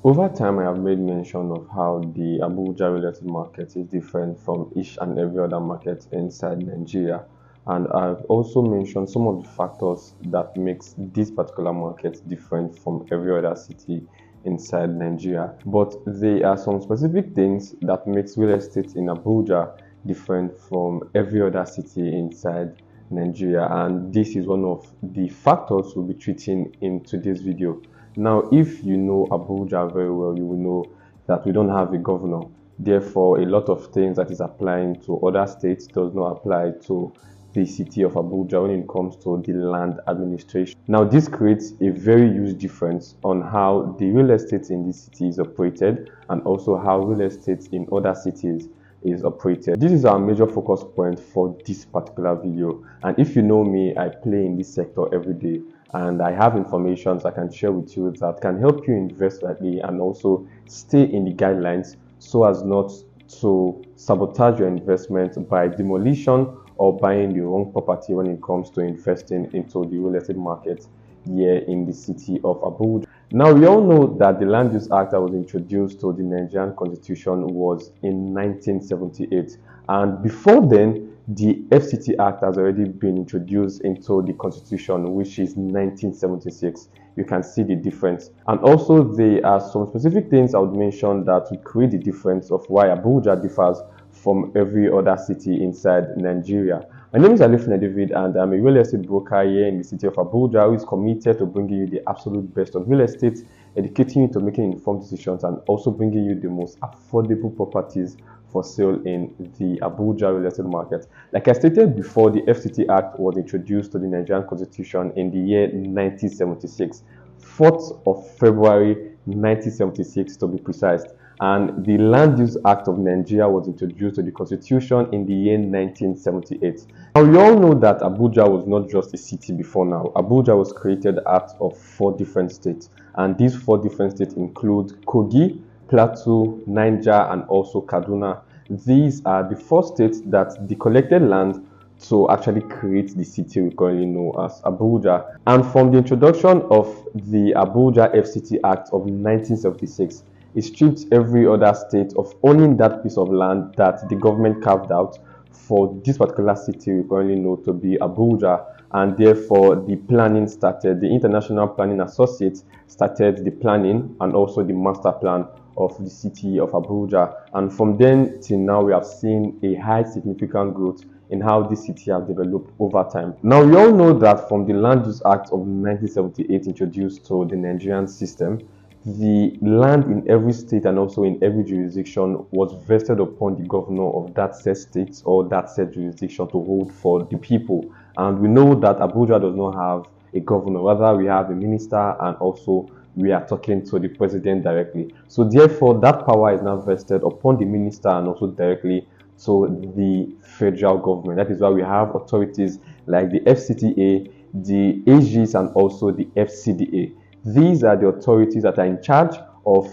Over time, I have made mention of how the Abuja real estate market is different from each and every other market inside Nigeria. And I've also mentioned some of the factors that makes this particular market different from every other city inside Nigeria. But there are some specific things that makes real estate in Abuja different from every other city inside Nigeria. And this is one of the factors we'll be treating in today's video. Now, if you know Abuja very well, you will know that we don't have a governor. Therefore, a lot of things that is applying to other states does not apply to the city of Abuja when it comes to the land administration. Now, this creates a very huge difference on how the real estate in this city is operated and also how real estate in other cities is operated. This is our major focus point for this particular video. And if you know me, I play in this sector every day. And I have information I can share with you that can help you invest rightly and also stay in the guidelines so as not to sabotage your investment by demolition or buying the wrong property when it comes to investing into the real estate market here in the city of Abuja. Now, we all know that the Land Use Act that was introduced to the Nigerian Constitution was in 1978. And before then, the FCT Act has already been introduced into the Constitution, which is 1976. You can see the difference. And also, there are some specific things I would mention that will create the difference of why Abuja differs from every other city inside Nigeria. My name is Alifune David, and I'm a real estate broker here in the city of Abuja who is committed to bringing you the absolute best of real estate, educating you to making informed decisions, and also bringing you the most affordable properties for sale in the Abuja real estate market. Like I stated before, the FCT Act was introduced to the Nigerian Constitution in the year 1976, 4th of February 1976 to be precise. And the Land Use Act of Nigeria was introduced to the Constitution in the year 1978. Now, we all know that Abuja was not just a city before now. Abuja was created out of 4 different states. And these 4 different states include Kogi, Plateau, Niger, and also Kaduna. These are the 4 states that collected land to actually create the city we currently know as Abuja. And from the introduction of the Abuja FCT Act of 1976, it stripped every other state of owning that piece of land that the government carved out for this particular city we currently know to be Abuja. And therefore, the planning started. The International Planning Associates started the planning and also the master plan of the city of Abuja. And from then till now, we have seen a high significant growth in how this city has developed over time. Now, we all know that from the Land Use Act of 1978 introduced to the Nigerian system, the land in every state and also in every jurisdiction was vested upon the governor of that said state or that said jurisdiction to hold for the people. And we know that Abuja does not have a governor, rather we have a minister, and also we are talking to the president directly. So therefore, that power is now vested upon the minister and also directly to the federal government. That is why we have authorities like the FCTA, the AGs, and also the FCDA. These are the authorities that are in charge of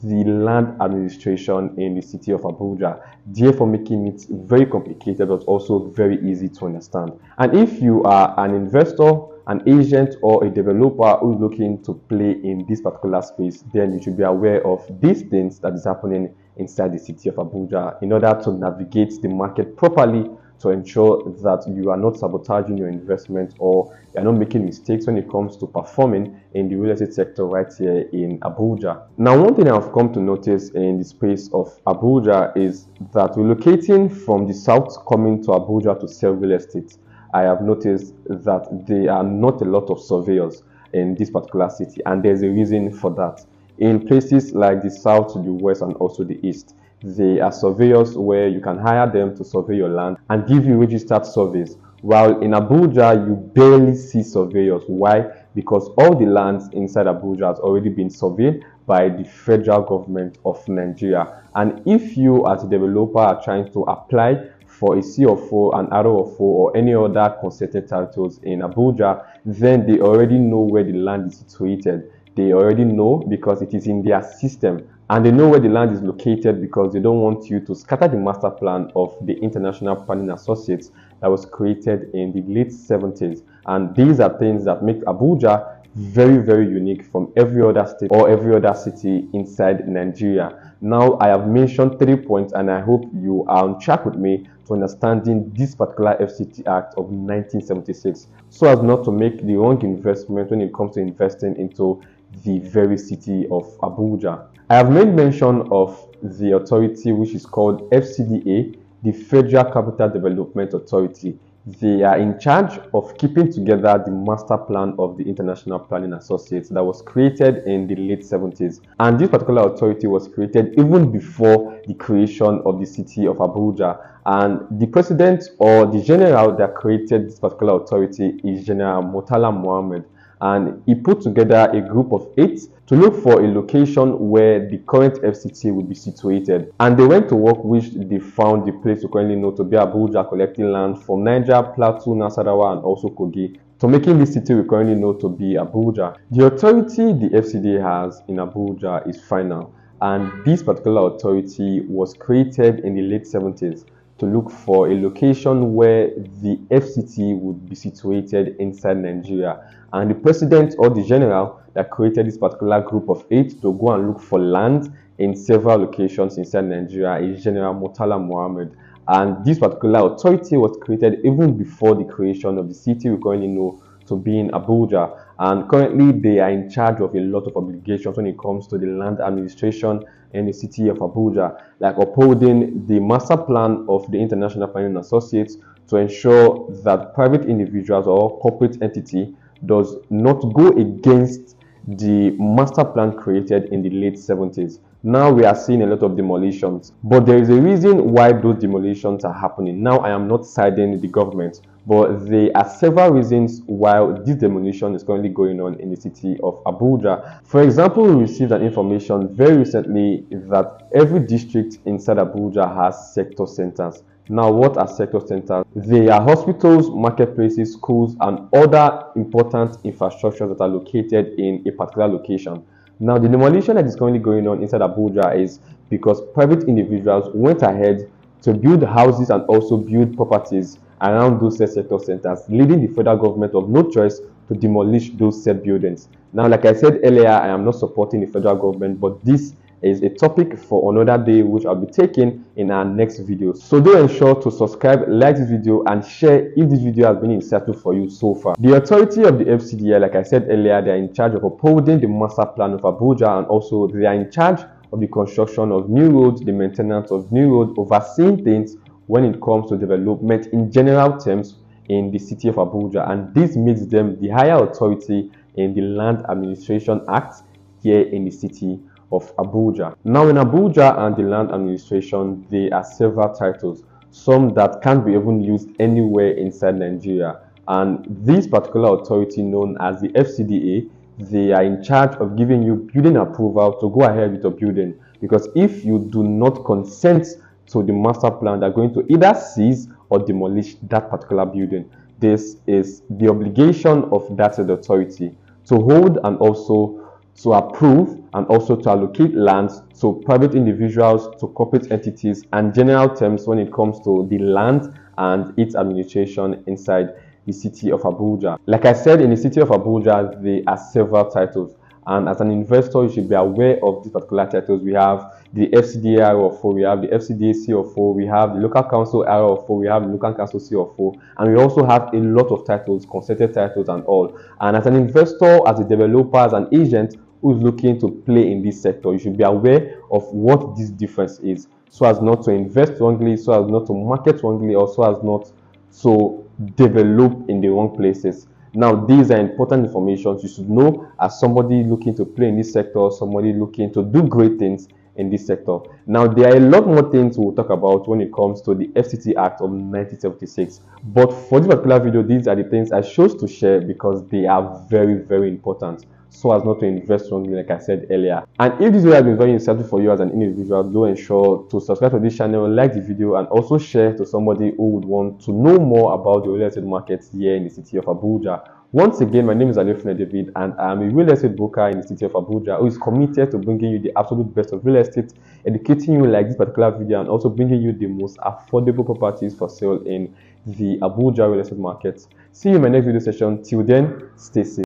the land administration in the city of Abuja, therefore making it very complicated but also very easy to understand. And if you are an investor, an agent, or a developer who is looking to play in this particular space, then you should be aware of these things that is happening inside the city of Abuja in order to navigate the market properly, to ensure that you are not sabotaging your investment or you are not making mistakes when it comes to performing in the real estate sector right here in Abuja. Now, one thing I've come to notice in the space of Abuja is that relocating from the south coming to Abuja to sell real estate, I have noticed that there are not a lot of surveyors in this particular city, and there's a reason for that. In places like the south, the west, and also the east, there are surveyors where you can hire them to survey your land and give you registered surveys. While in Abuja, you barely see surveyors. Why? Because all the lands inside Abuja has already been surveyed by the federal government of Nigeria. And if you as a developer are trying to apply for a C of O, an RO of O, or any other concerted titles in Abuja, then they already know where the land is situated. They already know because it is in their system. And they know where the land is located because they don't want you to scatter the master plan of the International Planning Associates that was created in the late 70s. And these are things that make Abuja very, very unique from every other state or every other city inside Nigeria. Now, I have mentioned 3 points, and I hope you are on track with me to understanding this particular FCT Act of 1976, so as not to make the wrong investment when it comes to investing into the very city of Abuja. I have made mention of the authority which is called FCDA, the Federal Capital Development Authority. They are in charge of keeping together the master plan of the International Planning Associates that was created in the late 70s. And this particular authority was created even before the creation of the city of Abuja. And the president or the general that created this particular authority is General Murtala Mohammed. And he put together a group of 8 to look for a location where the current FCT would be situated. And they went to work, which they found the place you currently know to be Abuja, collecting land from Niger, Plateau, Nasarawa, and also Kogi, to making this city we currently know to be Abuja. The authority the FCT has in Abuja is final, and this particular authority was created in the late 70s to look for a location where the FCT would be situated inside Nigeria. And the president or the general that created this particular group of 8 to go and look for land in several locations inside Nigeria is General Murtala Mohammed. And this particular authority was created even before the creation of the city we currently know to be in Abuja. And currently they are in charge of a lot of obligations when it comes to the land administration in the city of Abuja, like upholding the master plan of the International Planning Associates to ensure that private individuals or corporate entity does not go against the master plan created in the late 70s. Now we are seeing a lot of demolitions, but there is a reason why those demolitions are happening. Now I am not siding the government, but there are several reasons why this demolition is currently going on in the city of Abuja. For example, we received an information very recently that every district inside Abuja has sector centers. Now, what are sector centers? They are hospitals, marketplaces, schools, and other important infrastructures that are located in a particular location. Now, the demolition that is currently going on inside Abuja is because private individuals went ahead to build houses and also build properties around those sector centers, leading the federal government of no choice to demolish those said buildings. Now, like I said earlier, I am not supporting the federal government, but this is a topic for another day, which I'll be taking in our next video. So do ensure to subscribe, like this video, and share if this video has been insightful for you so far. The authority of the FCDA, like I said earlier, they are in charge of upholding the master plan of Abuja, and also they are in charge of the construction of new roads, the maintenance of new roads, overseeing things when it comes to development in general terms in the city of Abuja. And this makes them the higher authority in the Land Administration Act here in the city of Abuja. Now in Abuja and the land administration, there are several titles, some that can't be even used anywhere inside Nigeria. And this particular authority known as the FCDA, they are in charge of giving you building approval to go ahead with your building. Because if you do not consent to the master plan, they're going to either seize or demolish that particular building. This is the obligation of that authority to hold and also to approve and also to allocate lands to private individuals, to corporate entities, and general terms when it comes to the land and its administration inside the city of Abuja. Like I said, in the city of Abuja, there are several titles. And as an investor, you should be aware of these particular titles. We have the FCDA RO4, we have the FCDA C04, we have the local council RO4, we have the local council C04, and we also have a lot of titles, consented titles and all. And as an investor, as a developer, as an agent who is looking to play in this sector, you should be aware of what this difference is, so as not to invest wrongly, so as not to market wrongly, or so as not to develop in the wrong places. Now, these are important information you should know as somebody looking to play in this sector, somebody looking to do great things in this sector. Now, there are a lot more things we'll talk about when it comes to the FCT Act of 1976. But for this particular video, these are the things I chose to share because they are very, very important, so as not to invest wrongly, like I said earlier. And if this video has been very insightful for you as an individual, do ensure to subscribe to this channel, like the video, and also share to somebody who would want to know more about the real estate markets here in the city of Abuja. Once again, my name is Alefune David, and I'm a real estate broker in the city of Abuja who is committed to bringing you the absolute best of real estate, educating you like this particular video, and also bringing you the most affordable properties for sale in the Abuja real estate market. See you in my next video session. Till then, stay safe.